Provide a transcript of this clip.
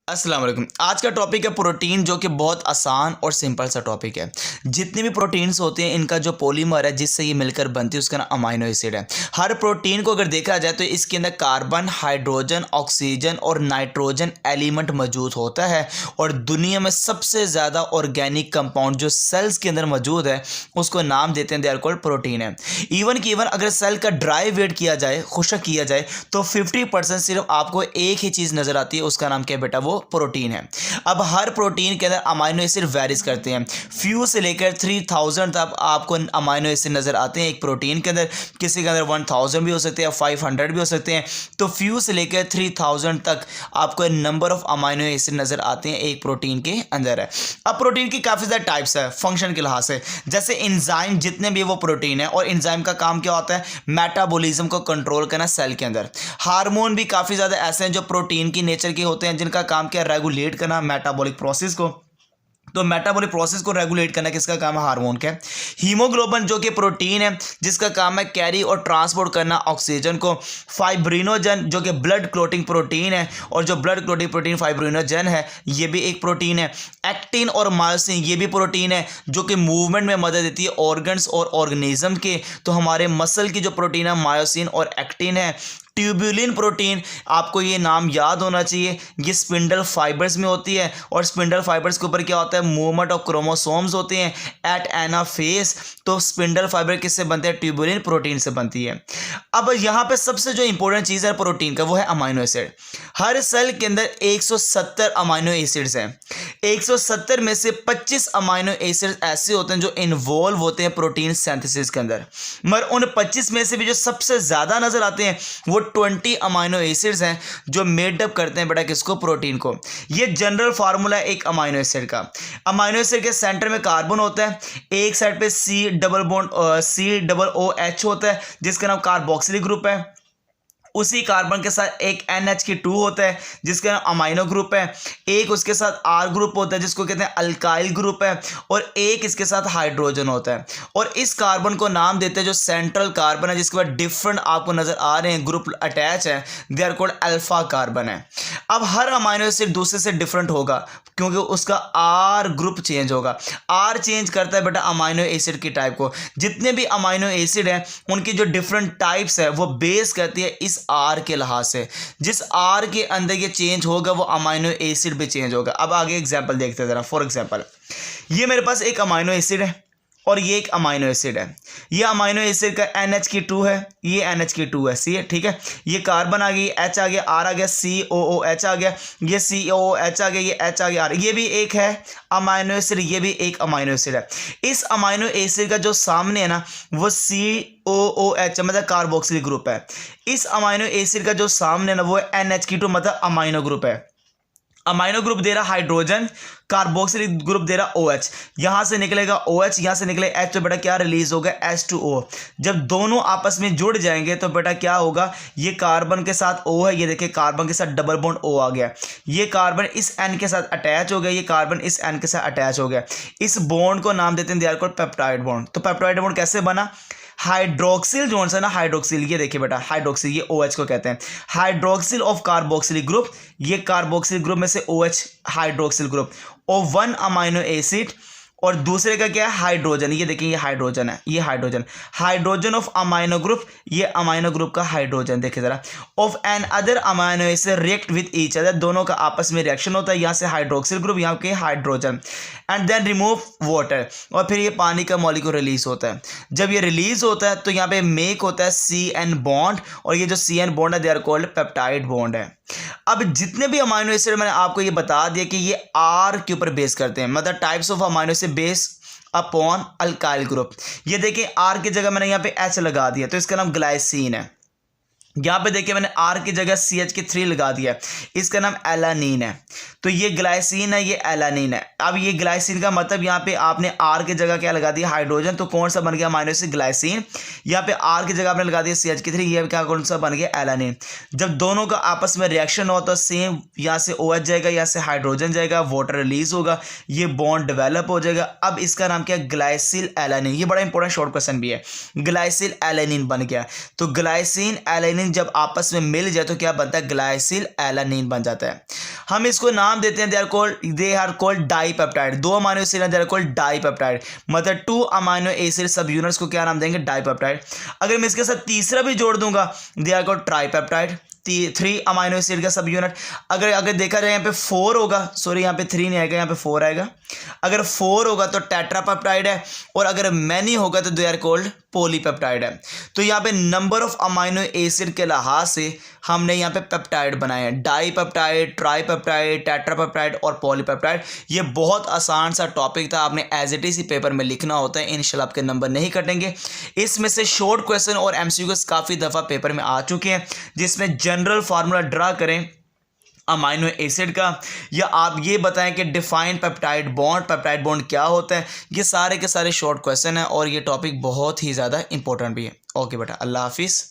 अस्सलाम वालेकुम। आज का टॉपिक है प्रोटीन, जो कि बहुत आसान और सिंपल सा टॉपिक है। जितने भी प्रोटीन्स होते हैं इनका जो पॉलीमर है जिससे ये मिलकर बनती है उसका नाम अमीनो एसिड है। हर प्रोटीन को अगर देखा जाए तो इसके अंदर कार्बन, हाइड्रोजन, ऑक्सीजन और नाइट्रोजन एलिमेंट मौजूद होता है। और दुनिया में सबसे ज़्यादा ऑर्गेनिक कंपाउंड जो सेल्स के अंदर मौजूद है उसको नाम देते हैं, दे आर कॉल्ड प्रोटीन है। इवन अगर सेल का ड्राई वेट किया जाए, खुश्क किया जाए, तो 50% सिर्फ आपको एक ही चीज़ नज़र आती है, उसका नाम क्या है बेटा? वो प्रोटीन है। अब हर प्रोटीन के अंदर अमीनो एसिड वेरीज करते हैं। फ्यू से लेकर 3000 तक आपको अमीनो एसिड नज़र आते हैं एक प्रोटीन के अंदर। किसी के अंदर 1000 भी हो सकते हैं, 500 भी हो सकते हैं। तो फ्यू से लेकर 3000 तक आपको नंबर ऑफ अमीनो एसिड नज़र आते हैं एक प्रोटीन के अंदर है। अब प्रोटीन की काफ़ी ज़्यादा टाइप्स है फंक्शन के लिहाज से। जैसे एंजाइम, जितने भी वो प्रोटीन है, और एंजाइम का काम क्या होता है? मेटाबॉलिज्म को कंट्रोल करना सेल के अंदर। हार्मोन भी काफ़ी ज़्यादा ऐसे हैं जो प्रोटीन की नेचर के होते हैं, जिनका काम क्या? रेगुलेट करना मेटाबॉलिक प्रोसेस को। तो मेटाबॉलिक प्रोसेस को रेगुलेट करना किसका काम है? हार्मोन का। हीमोग्लोबिन जो कि प्रोटीन है जिसका काम है कैरी और ट्रांसपोर्ट करना ऑक्सीजन को। फाइब्रिनोजन जो कि ब्लड क्लोटिंग प्रोटीन है, और जो ब्लड क्लोटिंग प्रोटीन फाइब्रिनोजन है ये भी एक प्रोटीन है। एक्टिन और मायोसिन ये भी प्रोटीन है जो कि मूवमेंट में मदद देती है ऑर्गन्स और ऑर्गेनिज्म के। तो हमारे मसल की जो प्रोटीन है मायोसिन और एक्टिन है। ट्यूबुलिन प्रोटीन, आपको ये नाम याद होना चाहिए, ये स्पिंडल फाइबर्स में होती है, और स्पिंडल फाइबर्स के ऊपर क्या होता है? मूवमेंट ऑफ क्रोमोसोम्स होते हैं एट एनाफेज। तो स्पिंडल फाइबर किससे बनते हैं? ट्यूबुलिन प्रोटीन से बनती है। अब यहाँ पे सबसे जो इंपॉर्टेंट चीज़ है प्रोटीन का वो है अमीनो एसिड। हर सेल के अंदर 170 अमीनो एसिड्स हैं। 170 में से 25 अमीनो एसिड्स ऐसे होते हैं जो इन्वॉल्व होते हैं प्रोटीन सिंथेसिस के अंदर। मगर उन 25 में से भी जो सबसे ज़्यादा नज़र आते हैं वो 20 अमीनो एसिड्स हैं जो मेडअप करते हैं बेटा किसको? प्रोटीन को। ये जनरल फार्मूला है एक अमीनो एसिड का। अमीनो एसिड के सेंटर में कार्बन होता है, एक साइड पे COOH होता है जिसका नाम कार्बोक्सिलिक ग्रुप है। उसी कार्बन के साथ एक NH2 होता है जिसका अमीनो ग्रुप है। एक उसके साथ R ग्रुप होता है जिसको कहते हैं अल्काइल ग्रुप है, और एक इसके साथ हाइड्रोजन होता है। और इस कार्बन को नाम देते हैं जो सेंट्रल कार्बन है, जिसके बाद डिफरेंट आपको नजर आ रहे हैं ग्रुप अटैच है, they are called alpha carbon है। अब हर अमीनो एसिड दूसरे से डिफरेंट होगा क्योंकि उसका R ग्रुप चेंज होगा। R चेंज करता है बेटा अमीनो एसिड की टाइप को। जितने भी अमीनो एसिड हैं उनकी जो डिफरेंट टाइप्स है वो बेस करती है इस R के लिहाज से। जिस R के अंदर ये चेंज होगा वो अमीनो एसिड भी चेंज होगा। अब आगे एग्जांपल देखते हैं ज़रा। फॉर एग्जांपल ये मेरे पास एक अमीनो एसिड है और ये एक अमीनो एसिड है। ये अमीनो एसिड का NH2 है, ये NH2 है, सी है, ठीक है। ये कार्बन आ गई, H आ गया, R आ गया, COOH आ गया, ये COOH आ गया, ये H आ गया, R। ये भी एक है अमीनो एसिड, ये भी एक अमीनो एसिड है। इस अमीनो एसिड का जो सामने है ना वो COOH मतलब कार्बोक्सिलिक ग्रुप है। इस अमीनो एसिड का जो सामने है ना वो NH2 मतलब अमीनो ग्रुप है। अमीनो ग्रुप दे रहा हाइड्रोजन, कार्बोक्सिलिक ग्रुप दे रहा OH। यहां से निकलेगा OH, यहां से निकले H, तो बेटा क्या रिलीज होगा? H2O। जब दोनों आपस में जुड़ जाएंगे तो बेटा क्या होगा? ये कार्बन के साथ O है, ये देखिए कार्बन के साथ डबल बॉन्ड O आ गया। ये कार्बन इस N के साथ अटैच हो गया, ये कार्बन इस N के साथ अटैच हो गया। इस बॉन्ड को नाम देते हैं they are called peptide bond. तो पेप्टाइड बॉन्ड कैसे बना? हाइड्रोक्सिल जोन से ना, हाइड्रोक्सिल, ये देखिए बेटा हाइड्रोक्सिल, ये OH को कहते हैं। हाइड्रोक्सिल ऑफ कार्बोक्सिलिक ग्रुप, ये कार्बोक्सिल ग्रुप में से OH हाइड्रोक्सिल ग्रुप, और वन अमीनो एसिड, और दूसरे का क्या है? हाइड्रोजन। ये देखिए ये हाइड्रोजन है, ये hydrogen, hydrogen of amino group, ये अमीनो ग्रुप का हाइड्रोजन। देखिए जरा, of another amino acid react with each other, दोनों का आपस में रिएक्शन होता है। यहाँ से हाइड्रोक्सिल ग्रुप, यहाँ के hydrogen, and then remove water, और फिर ये पानी का मॉलिक्यूल रिलीज होता है। जब ये रिलीज होता है तो यहाँ पे मेक होता है CN बॉन्ड, और ये जो CN बॉन्ड है they are called peptide bond है। अब जितने भी अमीनो एसिड मैंने आपको ये बता दिया कि ये R के ऊपर बेस करते हैं, मतलब types of amino acid base upon alkyl group. ये देखिए R की जगह मैंने यहाँ पे H लगा दिया तो इसका नाम ग्लाइसिन है। यहाँ पे देखिए मैंने R की जगह CH3 लगा दिया, इसका नाम एलानीन है। तो ये ग्लाइसिन है, ये एलानीन है। अब ये ग्लाइसिन का मतलब यहाँ पे आपने R की जगह क्या लगा दिया? हाइड्रोजन। तो कौन सा बन गया अमीनो एसिड? ग्लाइसिन। यहाँ पे R की जगह आपने लगा दिया CH3, ये क्या कौन सा बन गया? एलानीन। जब दोनों का आपस में रिएक्शन हो तो सेम यहाँ से OH जाएगा, यहाँ से हाइड्रोजन जाएगा, वाटर रिलीज होगा, ये बॉन्ड डेवलप हो जाएगा। अब इसका नाम क्या? ग्लाइसिल एलानीन। ये बड़ा इंपॉर्टेंट शॉर्ट क्वेश्चन भी है। ग्लाइसिल एलानीन बन गया। तो ग्लाइसिन एलानीन जब आपस में मिल जाए तो क्या बनता है? ग्लाइसिल एलानीन बन जाता है। हम इसको नाम नाम देते हैं, they are called dipeptide. 2 amino acid हैं, दे आर कॉल्ड डाईपेप्टाइड। मतलब 2 अमाइनो एसिड सब यूनिट्स को क्या नाम देंगे, डाईपेप्टाइड। अगर मैं इसके साथ तीसरा भी जोड़ दूंगा, they are called tripeptide. 3 amino acid का सब यूनिट। अगर देखा जाए यहाँ पे 4 होगा, सॉरी यहाँ पे 3 नहीं आएगा, यहाँ पे 4 आएगा। अगर 4 होगा तो टेट्रापेप्टाइड है, और अगर मैनी होगा तो दे आर कॉल्ड पॉलीपेप्टाइड है। तो यहाँ पे नंबर ऑफ अमाइनो एसिड के लिहाज से हमने यहाँ पे पेप्टाइड बनाए हैं, डाईपेप्टाइड, ट्राईपेप्टाइड, टेट्रापेप्टाइड और पॉलीपेप्टाइड। ये बहुत आसान सा टॉपिक था, आपने एज इट इज ही पेपर में लिखना होता है, इंशाल्लाह आपके नंबर नहीं कटेंगे। इसमें से शॉर्ट क्वेश्चन और एमसीक्यूज काफ़ी दफ़ा पेपर में आ चुके हैं, जिसमें जनरल फार्मूला ड्रा करें अमाइनो एसिड का, या आप ये बताएं कि डिफाइन पेप्टाइड बॉन्ड क्या होता है। ये सारे के सारे शॉर्ट क्वेश्चन हैं और ये टॉपिक बहुत ही ज़्यादा इंपॉर्टेंट भी है। ओके बेटा, अल्लाह हाफिज़।